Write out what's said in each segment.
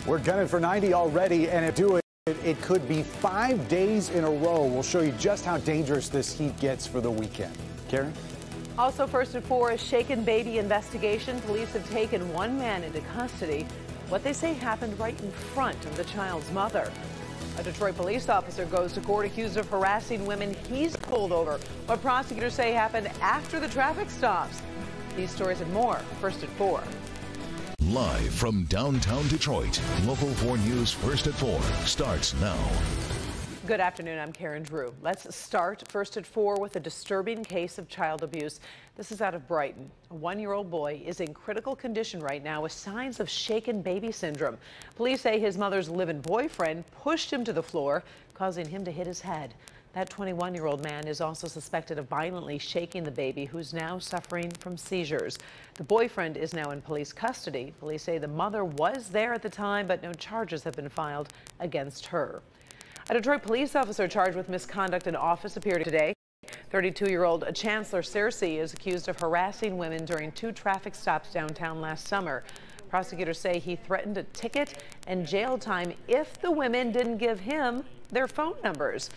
We're gunning for 90 already, and it could be 5 days in a row. We'll show you just how dangerous this heat gets for the weekend. Karen? Also, first at 4, a shaken baby investigation. Police have taken one man into custody. What they say happened right in front of the child's mother. A Detroit police officer goes to court accused of harassing women he's pulled over. What prosecutors say happened after the traffic stops. These stories and more, first at 4. Live from downtown Detroit, Local 4 News First at 4 starts now. Good afternoon, I'm Karen Drew. Let's start first at 4 with a disturbing case of child abuse. This is out of Brighton. A 1-year-old boy is in critical condition right now with signs of shaken baby syndrome. Police say his mother's live-in boyfriend pushed him to the floor, causing him to hit his head. That 21-year-old man is also suspected of violently shaking the baby, who's now suffering from seizures. The boyfriend is now in police custody. Police say the mother was there at the time, but no charges have been filed against her. A Detroit police officer charged with misconduct in office appeared today. 32-year-old Chancellor Searcy is accused of harassing women during 2 traffic stops downtown last summer. Prosecutors say he threatened a ticket and jail time if the women didn't give him their phone numbers.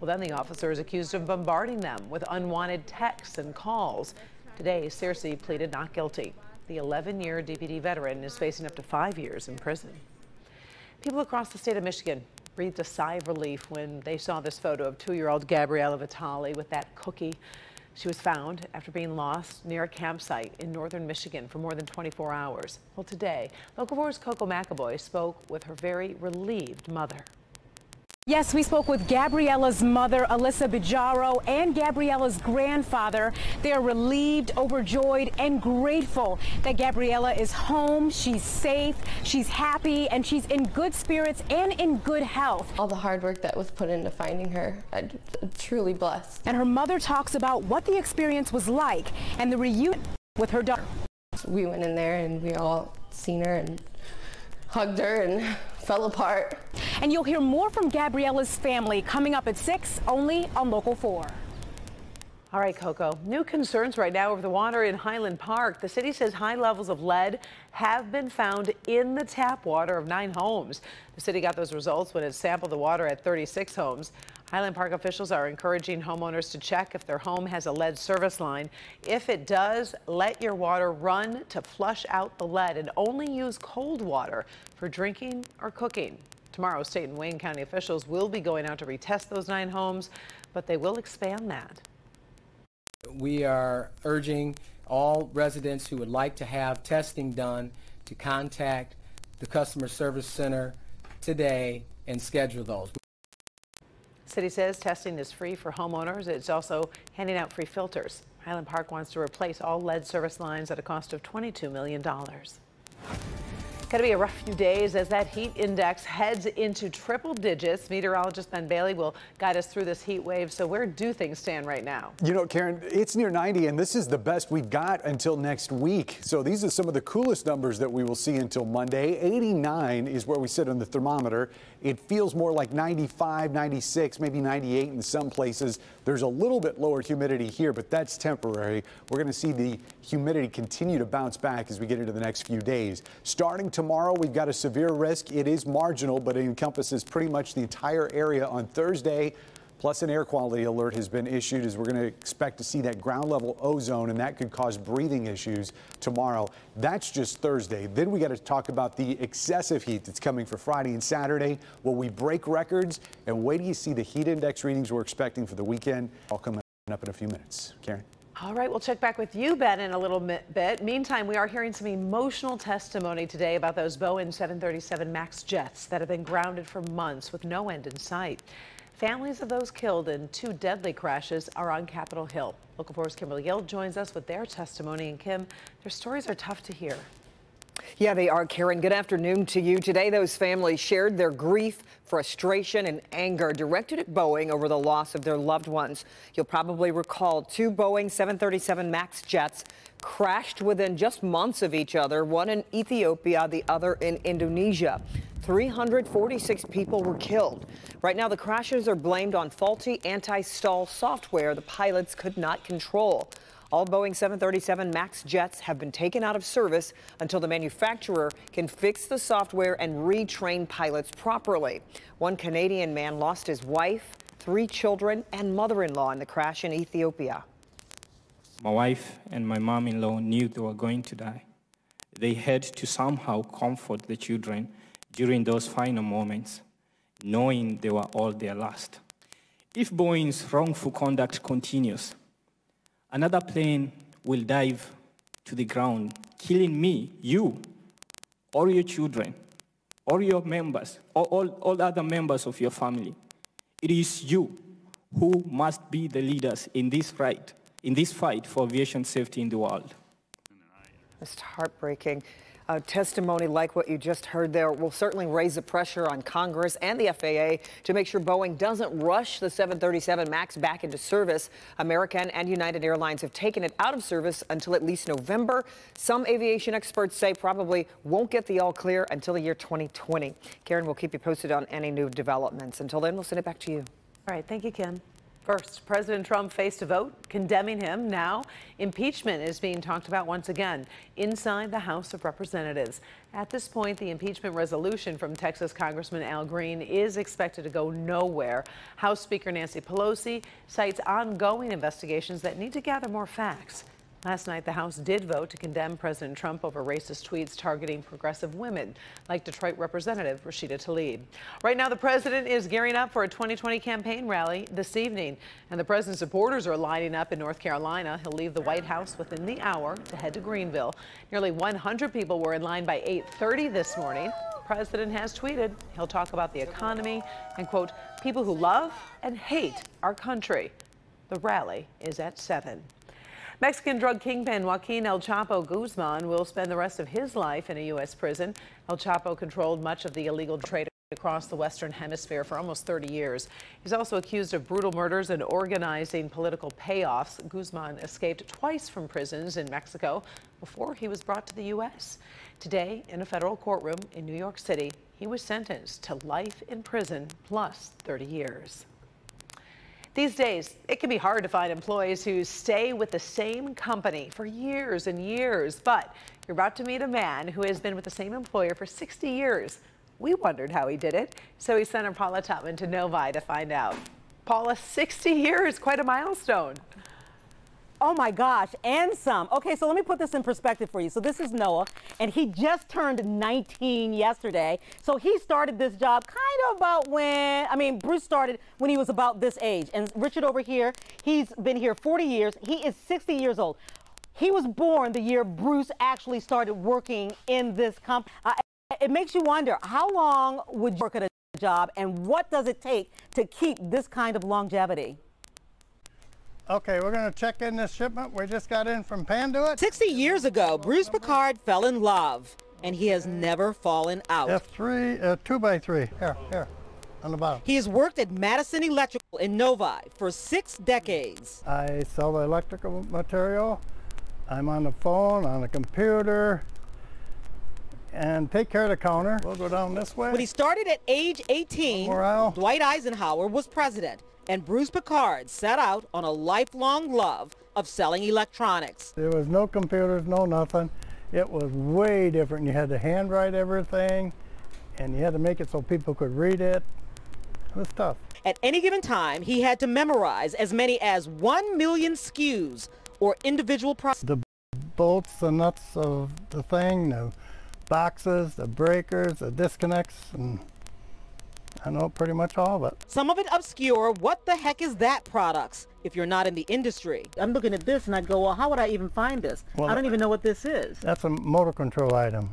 Well, then the officer is accused of bombarding them with unwanted texts and calls. Today, Searcy pleaded not guilty. The 11-year DPD veteran is facing up to 5 years in prison. People across the state of Michigan breathed a sigh of relief when they saw this photo of 2-year-old Gabriella Vitale with that cookie. She was found after being lost near a campsite in northern Michigan for more than 24 hours. Well, today, Local 4's Coco McAvoy spoke with her very relieved mother. Yes, we spoke with Gabriella's mother, Alyssa Bijaro, and Gabriella's grandfather. They are relieved, overjoyed, and grateful that Gabriella is home, she's safe, she's happy, and she's in good spirits and in good health. All the hard work that was put into finding her, I'm truly blessed. And her mother talks about what the experience was like and the reunion with her daughter. We went in there and we all seen her and hugged her and fell apart. And you'll hear more from Gabriella's family coming up at 6, only on Local 4. All right, Coco. New concerns right now over the water in Highland Park. The city says high levels of lead have been found in the tap water of 9 homes. The city got those results when it sampled the water at 36 homes. Highland Park officials are encouraging homeowners to check if their home has a lead service line. If it does, let your water run to flush out the lead and only use cold water for drinking or cooking. Tomorrow, state and Wayne County officials will be going out to retest those 9 homes, but they will expand that. We are urging all residents who would like to have testing done to contact the customer service center today and schedule those. City says testing is free for homeowners. It's also handing out free filters. Highland Park wants to replace all lead service lines at a cost of $22 million. Going to be a rough few days as that heat index heads into triple digits. Meteorologist Ben Bailey will guide us through this heat wave. So where do things stand right now? You know, Karen, it's near 90, and this is the best we've got until next week. So these are some of the coolest numbers that we will see until Monday. 89 is where we sit on the thermometer. It feels more like 95, 96, maybe 98 in some places. There's a little bit lower humidity here, but that's temporary. We're going to see the humidity continue to bounce back as we get into the next few days. Starting tomorrow, we've got a severe risk. It is marginal, but it encompasses pretty much the entire area on Thursday. Plus, an air quality alert has been issued as we're going to expect to see that ground level ozone, and that could cause breathing issues tomorrow. That's just Thursday. Then we got to talk about the excessive heat that's coming for Friday and Saturday. Will we break records? And wait till you see the heat index readings we're expecting for the weekend. I'll come up in a few minutes. Karen? All right, we'll check back with you, Ben, in a little bit. Meantime, we are hearing some emotional testimony today about those Boeing 737 MAX jets that have been grounded for months with no end in sight. Families of those killed in 2 deadly crashes are on Capitol Hill. Local 4's Kimberly Gill joins us with their testimony. And Kim, their stories are tough to hear. Yeah, they are, Karen. Good afternoon to you. Today, those families shared their grief, frustration, and anger directed at Boeing over the loss of their loved ones. You'll probably recall 2 Boeing 737 MAX jets crashed within just months of each other, one in Ethiopia, the other in Indonesia. 346 people were killed. Right now, the crashes are blamed on faulty anti-stall software the pilots could not control. All Boeing 737 MAX jets have been taken out of service until the manufacturer can fix the software and retrain pilots properly. One Canadian man lost his wife, 3 children, and mother-in-law in the crash in Ethiopia. My wife and my mom-in-law knew they were going to die. They had to somehow comfort the children during those final moments, knowing they were all their last. If Boeing's wrongful conduct continues, another plane will dive to the ground, killing me, you, or your children, or your members, or all other members of your family. It is you who must be the leaders in this fight for aviation safety in the world. It's heartbreaking. Testimony like what you just heard there will certainly raise the pressure on Congress and the FAA to make sure Boeing doesn't rush the 737 MAX back into service. American and United Airlines have taken it out of service until at least November. Some aviation experts say probably won't get the all clear until the year 2020. Karen, will keep you posted on any new developments. Until then, we'll send it back to you. All right. Thank you, Kim. First, President Trump faced a vote condemning him. Now, impeachment is being talked about once again inside the House of Representatives. At this point, the impeachment resolution from Texas Congressman Al Green is expected to go nowhere. House Speaker Nancy Pelosi cites ongoing investigations that need to gather more facts. Last night, the House did vote to condemn President Trump over racist tweets targeting progressive women, like Detroit Representative Rashida Tlaib. Right now, the president is gearing up for a 2020 campaign rally this evening, and the president's supporters are lining up in North Carolina. He'll leave the White House within the hour to head to Greenville. Nearly 100 people were in line by 8:30 this morning. The president has tweeted he'll talk about the economy and, quote, people who love and hate our country. The rally is at 7. Mexican drug kingpin Joaquin El Chapo Guzman will spend the rest of his life in a U.S. prison. El Chapo controlled much of the illegal trade across the Western Hemisphere for almost 30 years. He's also accused of brutal murders and organizing political payoffs. Guzman escaped twice from prisons in Mexico before he was brought to the U.S. Today, in a federal courtroom in New York City, he was sentenced to life in prison plus 30 years. These days, it can be hard to find employees who stay with the same company for years and years, but you're about to meet a man who has been with the same employer for 60 years. We wondered how he did it, so we sent our Paula Tutman to Novi to find out. Paula, 60 years, quite a milestone. Oh my gosh, and some. Okay, so let me put this in perspective for you. So this is Noah, and he just turned 19 yesterday. So he started this job kind of about when, Bruce started when he was about this age. And Richard over here, he's been here 40 years. He is 60 years old. He was born the year Bruce actually started working in this company. It makes you wonder, how long would you work at a job, and what does it take to keep this kind of longevity? Okay, we're going to check in this shipment we just got in from Panduit. 60 years ago, Bruce Picard fell in love, and he has never fallen out. F3, 2x3, here, on the bottom. He has worked at Madison Electrical in Novi for 6 decades. I sell the electrical material. I'm on the phone, on the computer, and take care of the counter. We'll go down this way. When he started at age 18, Dwight Eisenhower was president, and Bruce Picard set out on a lifelong love of selling electronics. There was no computers, no nothing. It was way different. You had to handwrite everything, and you had to make it so people could read it. It was tough. At any given time, he had to memorize as many as 1 million SKUs, or individual products. The bolts, the nuts of the thing, the boxes, the breakers, the disconnects, and I know pretty much all of it. Some of it obscure, what the heck is that products, if you're not in the industry. I'm looking at this and I go, well, how would I even find this? Well, I don't even know what this is. That's a motor control item.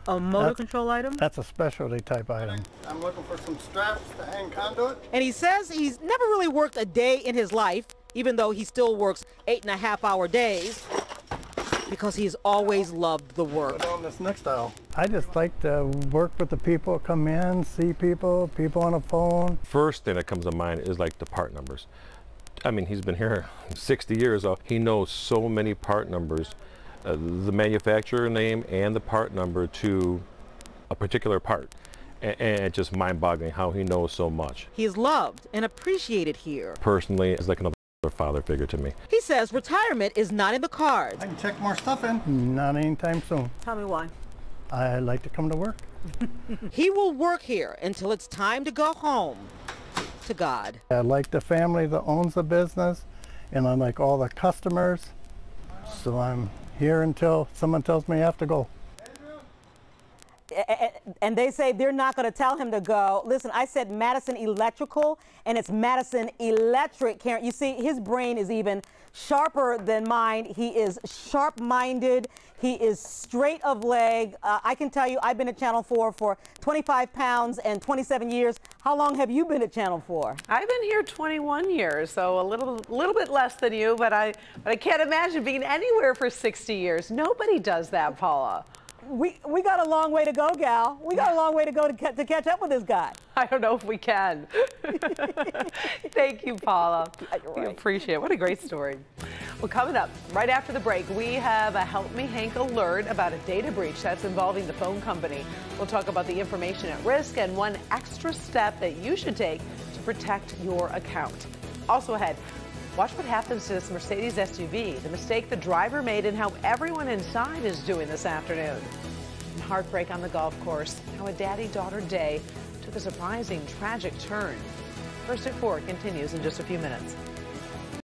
A motor control item? That's a specialty type item. I'm looking for some straps to hang conduit. And he says he's never really worked a day in his life, even though he still works 8.5-hour days, because he's always loved the work. Go down this next aisle. I just like to work with the people, come in, see people on the phone. First thing that comes to mind is like the part numbers. I mean, he's been here 60 years, so he knows so many part numbers, the manufacturer name and the part number to a particular part. And it's just mind-boggling how he knows so much. He is loved and appreciated here. Personally, it's like another a father figure to me. He says retirement is not in the cards. I can check more stuff in. Not anytime soon. Tell me why. I like to come to work. He will work here until it's time to go home to God. I like the family that owns the business, and I like all the customers. So I'm here until someone tells me I have to go. And they say they're not going to tell him to go. Listen, I said Madison Electrical, and it's Madison Electric. Karen, you see, his brain is even sharper than mine. He is sharp-minded. He is straight of leg. I can tell you, I've been at Channel 4 for 25 pounds and 27 years. How long have you been at Channel 4? I've been here 21 years, so a little bit less than you, but I can't imagine being anywhere for 60 years. Nobody does that, Paula. We got a long way to go, gal. We got a long way to go to catch up with this guy. I don't know if we can. Thank you, Paula. You're right. We appreciate it. What a great story. Well, coming up right after the break, we have a Help Me Hank alert about a data breach that's involving the phone company. We'll talk about the information at risk and one extra step that you should take to protect your account. Also ahead, watch what happens to this Mercedes SUV, the mistake the driver made, and how everyone inside is doing this afternoon. And heartbreak on the golf course, how a daddy-daughter day took a surprising, tragic turn. First at 4 continues in just a few minutes.